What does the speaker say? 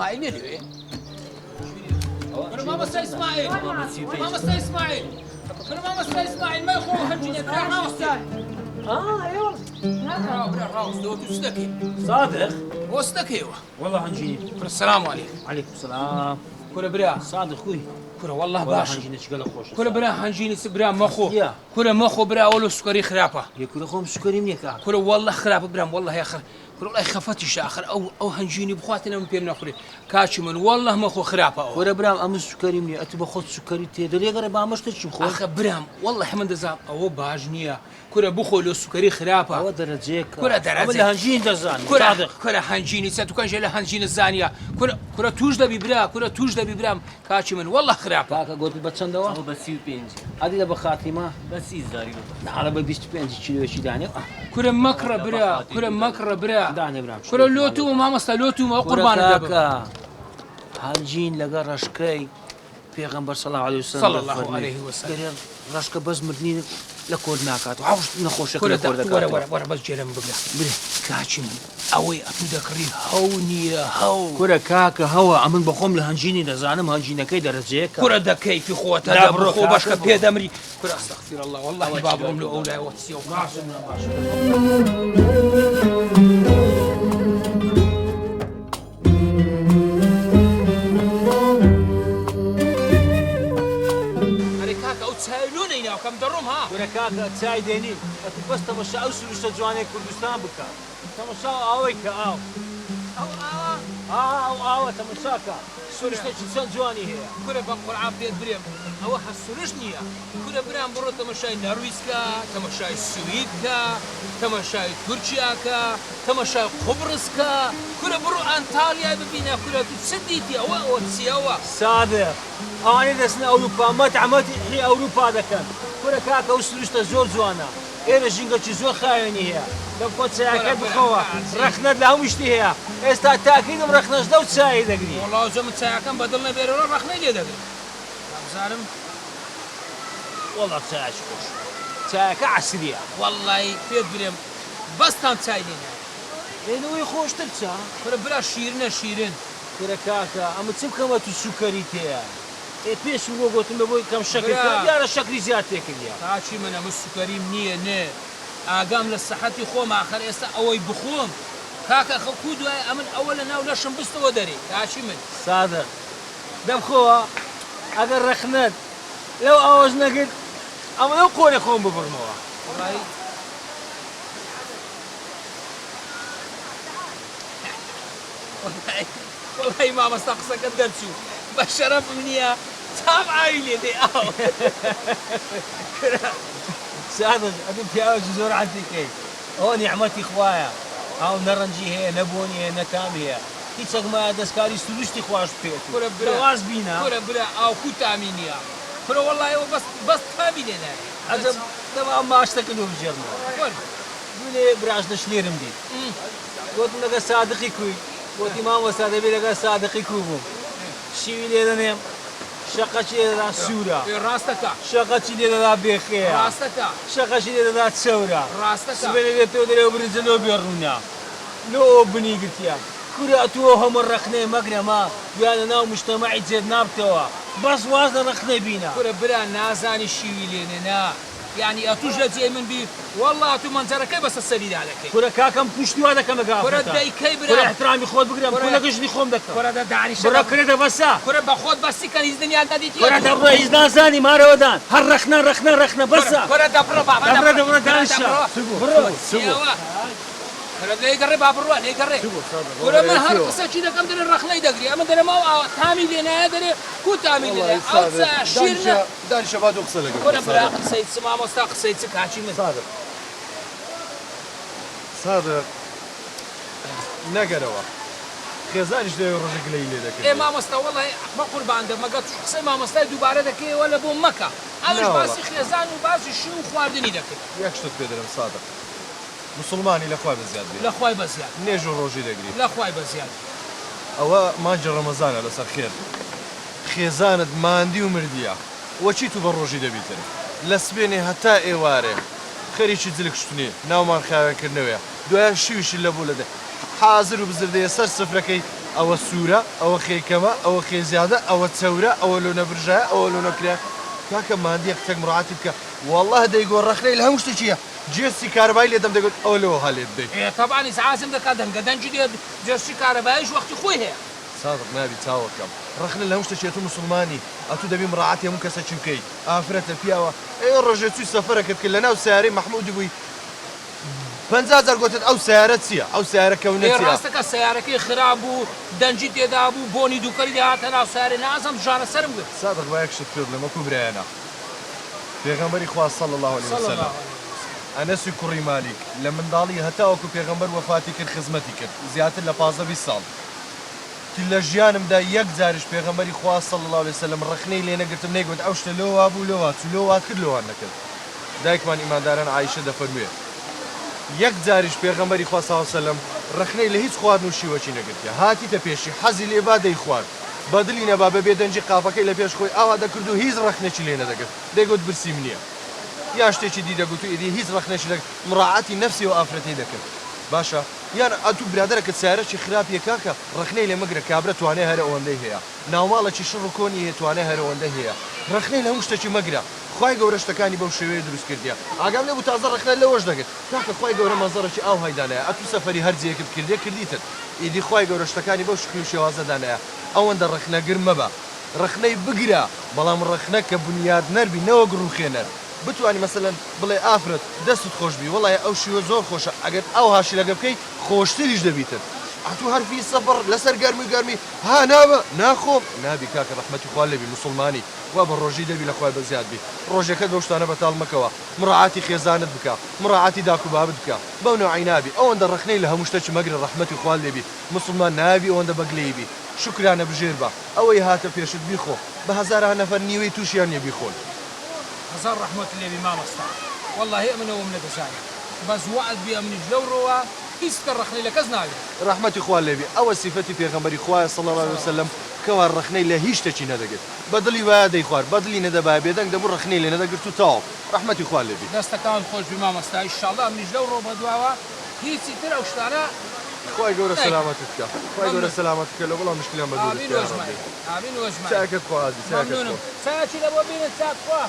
اسماعیل نێنوێ مامۆستا ئیسماعیل مامۆستا ئیسماعیل مامۆستا ئیسماعیل مەخۆ هەنجینێک ڕاوەستان برا ڕاوەستەوە تو چ دەکەی صادق بۆس دەکەیەوە والله هنجيني السلام عليكم عليكم السلام كورە برا صادق خوي كورە والله والله باش هنجيني شقال خوش كورە برا هەنجینی برا مەخۆ يا كورە مەخۆ برا ئەوڵە سوکەری خراپە يكون اخوهم سكري منك كورە والله خراپە برام والله يا خر كورە والله خەفەتیش آخر ئەو هەنجینی بخواتنە من پێم نەخورێ کاچی من والله مەخۆ خراپە ئەوە ورا برام امس سكري مني اتبا خود سكري تيدل يا غرب امش تشم خو آخە برام والله حمد دەزانم ئەوە باش نییە كورە بخۆ لە سوکەری خراپە هو درجيك كرة درجيك. ولا هنجين دزان كورە صادق كورە هەنجینی چە توکەنژە لە هەنجینە زانیە كورە توش دەبی برا كورە توش دەبی برام کاچی من والله خراپە كاكا قلت بتسن دوا هو بس 35 هذه بخاتمه بس يزاري على 25 كيلو شي داني كورە مەکڕە برا كورە مەکڕە برا داني برام كورە لۆتومە مامۆستا لۆتومە ئەو قوربانە دەبم كاكا هنجين لقى رشكي پیغمبر صلى الله عليه وسلم صلى الله عليه وسلم. قال رشكه بز مردني لكود ناكات وعاوش نخوش كورە كورة وەرە بەس جێرەم بگرە برێ کاچی من ئەوەی ئەتو دەکڕی هەو نییە هەو كورة كاكا هوا عمل بخوم لهنجيني دزانم هنجينكي درجيك كورە دەکەی في خۆتە لا دەبڕۆ بڕۆ باشکە کاکە. پێدەمری كورە ئەستەغفیر الله والله بابڕۆم لە ئەو لایەوە چییە و ئەرێ کاکە ئەو چای لۆ نەیناو کەم دەڕۆم ها كورة كاكا تساعد ديني بس تمشى او سلوش جواني كردستان بكا تمشى اويك او او تمشاكا سلوش تشسان جواني هي كورە بە قورعان پێت برێم ئەوە حەسوورش نییە كورە برام بڕۆ تەمەشای نەرویسکە تەمەشای سویدکە تەمەشای تورکیاکە تەمەشای قوبرسکە كورە بڕۆ ئەنتالیای ببینە كورە تو چ دیتی ئەوە چیەوە صادق اني دسنا اوروبا ما تعمد هي اوروبا دكان كورة كاكا وسلوش زور جوانا انا جينكا شي زور خايني هي لو كنت ساكت بخوا رخنا لهم اشتي هي استا تاكيد رخنا لو تساعد دقري والله زۆم چایەکەم بەدڵ نەبێرەوە ڕەخنەی لێ دەبێت بزانم والله تساعد خوش تاكا عسريه والله پێت برێم بەستان چای لێنە لانه يخوش تلسا كورە برا شیرنە شیرن كورة كاكا اما تسيب كما تسكري تيا اي بيش هو قلت له بوي كم شكل برا. يا شكل زيادتك اليوم کاچی منە من سوکەریم نییە نێ ئاگام لە سەحەتی خۆم ئاخر ئێستا ئەوەی بخۆم کاکە خەکوو دوای ئەمن ئەوە لە ناو لەشم بستەوە دەرێ کاچی من صادق دم خوا اگر رخنت لو اوز نقد اما لو قولي خوم ببرموها والله والله مامۆستا قسەکەت دەرچوو بە شەرەفم نییە تام ئاوی لێ دێ ئاو صادق ابي تياوز زور عندي كيف هو نعمتي خوايا او نرنجي هي نبوني هي نتامي هي هیچ ما دەستکاری سروشتی خواش پێێت كورە برا واز بینە كورە برا ئاو کوتامی نییە كورە والله ئەوە بەس تامی لێ نایە عجب دەما ماشتەکە لۆ بژێرمەوە دوێ براش دەشلێرم دیت گوتم لەگە سادقی کوی گوتی مامۆستا دەبێت لەگە سادقی کوو بووم شیوی لێ دەنێم شەقەچی لێدەدا سوورە ڕاستەکە شەقەچی لێدەدا بێخەیە ڕاستەکە شەقەچی لێدەدا چەورە ڕاستەکە سبێنە لێتەوە دەرێ برنجە لۆ بێڕوونە لۆ بنی گرتیا كورة تو هم الرخنة مقرمة يا ناو مجتمعي زيد نابتوا بس وازن رخنة بينا كورە برا نازانی شیوی لێنێنا يعني ئەتوش لە جێ من بی والله تو منزەرەکەی بەسە سەریدا دەکەی كورة كاكم پشتی وا دەکەم لەگا كورە دەیکەی كورة برا احترامی خۆت بگرم كورة گەشتی خۆم دەکەم كورە دەدانیشە كورة کرێتە بەسا كورە بە خۆت بەستی کە هیچ دنیا نەدیتی كورة دەبڕە هیچ نازانی مارەوەدان هەر رەخنە بەسا كورە دەبڕە بابا دەبڕە دانیشە بڕۆ كورە لێگەڕێ با بڕوە لێگەڕێ كورە من هەر قسەکی دەکەم دەرێ ڕەخنەی دەگری ئەمە دەرێ ماوە تامی لێ نایە دەرێ کو تامی لێ ئەو شیرنە دانیشە با دوو قسە لەگەڵ كورە برا قسەی چ مامۆستا قسەی چ کاچی من صادق نەگەرەوە خێزانیش لێ ڕۆژێک لەی لێ دەکەێت ئێ مامۆستا وەڵی مە قوربان دەمەگە قسەی مامۆستای دووبارە دەکەیەوە لە بۆ مەکە ئەوش باسی خێزان و باسی شی و خواردنی دەکەیت یەک شتت پێ دەرم صادق مسلمانی لەخوای بەزیاد بێت لە خوای بەزیاد نێژ و ڕۆژی دەگری لە خوای بەزیاد ئەوە مانجە ڕەمەزانە لەسەر خێر خێزانت ماندی و مردیە وەچی تو بە ڕۆژی دەبیتن لە سبێنێ هەتا ئێوارێ خەریکی جلک شتنی ناومان خاوێنکردنەوەیە دوایان شیویشی لەبوو لەدە حازر و بزردەیە سەر سفرەکەی ئەوە سوورە ئەوە خێکەمە ئەوە خێزیادە ئەوە چەورە ئەوە لۆ نەبرژایە ئەوە لۆ نەکرا کاکە مادیە کتێک مڕاتی بکە والله دەیگۆ ڕەخنەی لە هەموو شتێکیە جێستی کارەبای لێدەم دەگوت ئەوە لەوە هەلێت دەی طبعا ئیسعازم دەکات دەنگە دەنجی دێت جێرسی کارەبایش وەختی خۆی هەیە صادق نابی چاوەکەم ڕخنە لە هەموو شتێک تو مسلمانی ئەتوو دەبی مڕاعاتی هەموو کەسە چی بکەیت ئافرەتە پیاوە ئێ ڕۆژێ چووی سەفەرەکەت کرد لە ناو سیارەی مەحموودی بووی 50,000 گوتت ئەو سیارە چییە ئەو سیارەکەونە چییە ڕاستەکە سیارەکەی خراپ بوو دەنجی تێدا بوو بۆنی دووکەری داهاتە ناو سیارێ نازم ژانە سەرم گرت صادق وایەک شت کرد لەمەکو برایەنە پێغەمبەری خوا صلی الله عليه وسلم ئەنەسی کوڕی مالیک لە منداڵی هەتاوەکو پێغەمبەر وەفاتی کرد خزمەتی کرد زیاتر لە 15 ساڵ لە ژیانمدا یەک جاریش پێغەمبەری خوا صلی الله عليه وسلم ڕخنەی لێ نەگرتم نەیگوت ئەو شتە لەوە بوو لەوە چوو لەوە کرد لەوە نەکرد دایکمان ئیمانداران عایشە دەفەرموێ یەک جاریش پێغەمبەری خوا صلی الله عليه وسلم ڕخنەی لە هیچ خواردن و شیوەچی نەگرتیا هاتیتە پێشی حەزی لێ با دەیخوارد بەدلی نەبا بەبێ دەنجی قاپەکەی لە پێش خۆی ئاوا دەکرد و هیچ ڕخنێکی لێ نەدەگرت دەیگوت برسیم نییە یا شتێکی دی دەگوت و ئیدی هیچ ڕخنێکی مڕاعاتی نەفسی و ئافرەتی دەکرد باشە یان ئەتوو برادەرەکە سیارەکی خراپیە کاکە ڕخنەی لێ مەگرە کابرا توانێ هەرە ئەوەندەی هەیە ناوماڵێکی شڕ و کۆنی هەیە توانێ هەرە ئەوەندە هەیە ڕخنەی لە هەموو شتێکی مەگرە خوای گەورە شتەکانی بەو شێوەیە دروست کردیا ئاگام لێ بوو تازە ڕخنە لەوەش دەگرت کاکە خوای گەورە مەنزەرێکی ئاو هەیدانەیە ئەتوو سەفەری هەر جێیەکت کردێ کردیتت ئیدی خوای گەورە شتەکانی بەو شکلی و شێوازەدانەیە ئەوەندە ڕخنەگر مەبە ڕخنەی بگرە بەڵام ڕخنە کە بنیاد نەربی نەوە گڕوخێنەر بتوانی مەسەلەن بڵێ ئافرەت دەستت خۆش بی وڵایە ئەو شیوە زۆر خۆشە ئەگەر ئەو هاشی لەگە بکەی خۆشتریش دەبیتت ئەتوو هەرفی سەفەر لەسەر گەرمی ها نابە ناخۆم نابی کاکە ڕەحمەتی خوا لێبی مسلمانی وا بە ڕۆژی دەبی لە خوای بەزیاد بی ڕۆژەکەت بەو شتانە بەتاڵ مەکەوە مڕاعاتی خێزانت بکە مڕاعاتی داکوبابت بکە بەو نوعی نابی ئەوەندە ڕخنەی لە هەموو شتێکی مەگرە ڕەحمەتی خوا لێبی مسلمان نابی ئەوەندە بەگلەی بی شکرانە بژێر بە ئەوەی هاتە پێشت بیخۆ بە هەزاران نەفەر نیوەی تووشیان نیە بیخۆن هزار رحمة الله بمامستا والله أمن ومن دساني بس وعد بأمن جلوروا يسترخني لك أزناي ڕەحمەتی خوا لێبی ئەوە سیفەتی پێغەمبەری خوایە صلی الله عليه وسلم کەوا ڕخنەی لە هیچ شتێکی نەدەگرت بەدڵی وایە دەیخوارد بەدڵی نەدەبایە بێدەنگ دەبوو ڕخنەی لێ نەدەگرت و تاو ڕەحمەتی خوا لێبی دەستەکان خۆش بمامستا إن شاء الله من جلوروا بدواوا هیچی تر ئەو شتانە خوای گەورە سەلامەتت بکە خوای گەورە سەلامەت بکە لە بەڵام مشکلیان بەدوور آمین وەجمعی آمین وەجمعی چاکت خوا عزیز چاکت خوا ممنونم چاکی لە بۆ بینت چاک خوا